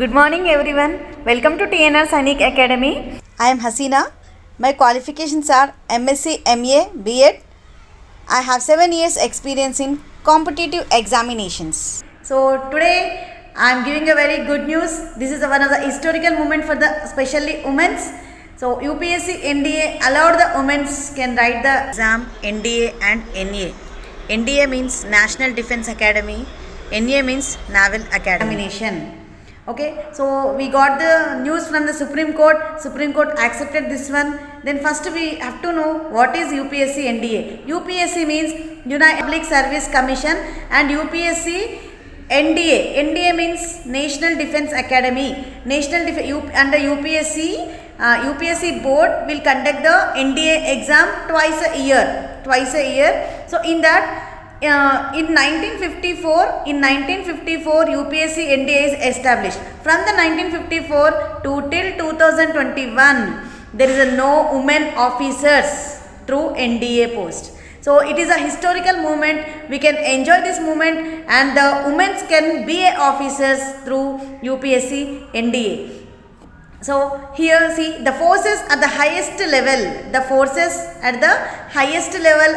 Good morning everyone. Welcome to TNR Sainik Academy. I am Hasina. My qualifications are MSc, MA, B.Ed. I have 7 years experience in competitive examinations. So today I am giving a very good news. This is one of the historical moment for the especially women's. So UPSC NDA allowed the women can write the Exam NDA and NA. NDA means National Defence Academy. NA means Naval Academy. examination. Okay, so we got the news from the Supreme Court. Supreme Court accepted this one. Then first we have to know what is UPSC NDA. UPSC means United Public Service Commission, and UPSC NDA. NDA means National Defence Academy. Under UPSC, UPSC board will conduct the NDA exam twice a year. So in that, in 1954 UPSC NDA is established. From the 1954 to till 2021 there is a no women officers through NDA post. So it is a historical movement. We can enjoy this movement, and the women can be officers through UPSC NDA. So here see the forces at the highest level,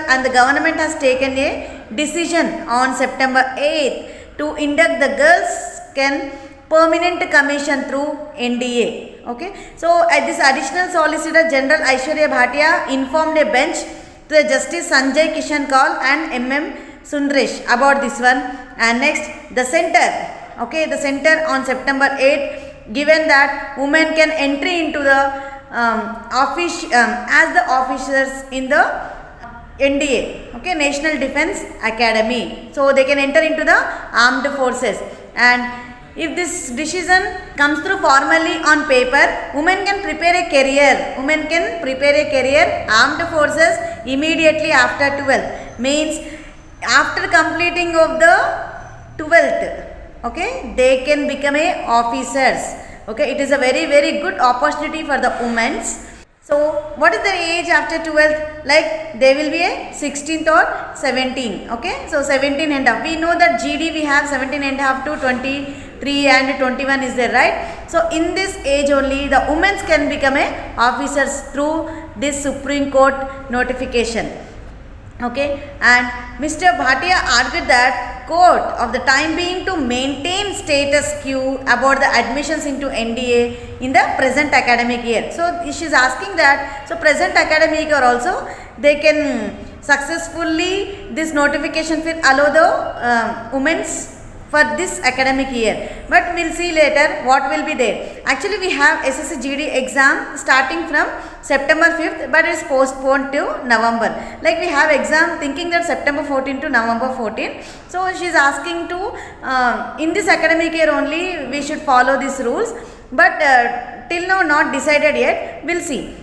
and the government has taken a decision on September 8th to induct the girls can permanent commission through NDA. Okay, so at this additional Solicitor General Aishwarya Bhatia informed a bench to the Justice Sanjay Kishan Kaul and MM Sundaresh about this one. And next the center on September 8th given that women can enter into the office as the officers in the NDA, okay, National Defence Academy. So they can enter into the armed forces, and if this decision comes through formally on paper, women can prepare a career armed forces immediately after 12th, means after completing of the 12th, okay, they can become a officers. Okay, it is a very good opportunity for the women. So what is the age after 12th? Like they will be a 16th or 17. Okay, so 17 and a half. We know that GD we have 17 and a half to 23 and 21 is there, right? So in this age only the women can become a officers through this Supreme Court notification. Okay, and Mr. Bhatia argued that court of the time being to maintain status quo about the admissions into NDA in the present academic year. So she is asking that, so present academic year also they can successfully this notification will allow the women's for this academic year, but we will see later what will be there. Actually we have SSC GD exam starting from September 5th, but it is postponed to November. Like we have exam thinking that September 14 to November 14. So she is asking to in this academic year only we should follow these rules, but till now not decided yet, we will see.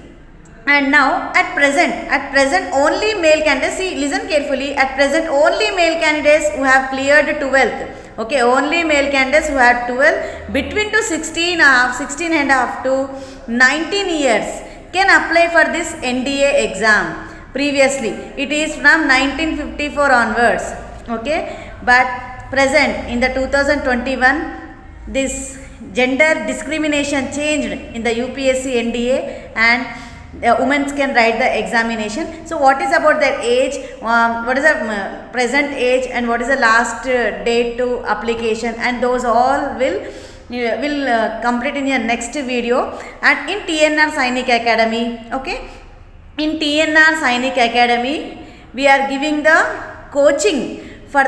And now at present only male candidates, see, listen carefully, at present only male candidates who have cleared 12th. Okay, only male candidates who had 12 between to 16 and a half to 19 years can apply for this NDA exam. Previously it is from 1954 onwards. Okay, but present in the 2021 this gender discrimination changed in the UPSC NDA, and women can write the examination. So what is about their age, what is the present age, and what is the last date to application, and those all will complete in your next video. And in TNR Sainik Academy, okay, in TNR Sainik Academy we are giving the coaching for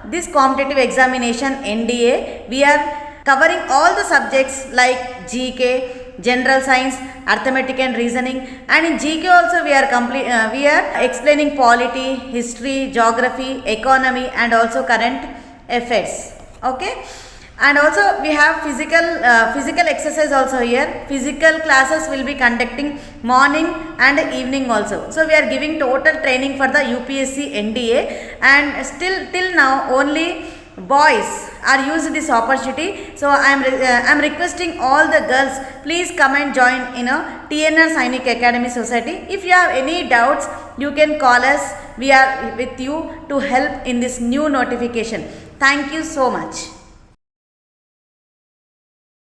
this competitive examination NDA. We are covering all the subjects like GK, general science, arithmetic and reasoning, and in GK also we are explaining polity, history, geography, economy, and also current affairs. Okay, and also we have physical exercise also here. Physical classes will be conducting morning and evening also. So we are giving total training for the UPSC NDA, and still till now only boys are used this opportunity. So I am requesting all the girls, please come and join in a TNR Sainik Academy Society. If you have any doubts, you can call us. We are with you to help in this new notification. Thank you so much.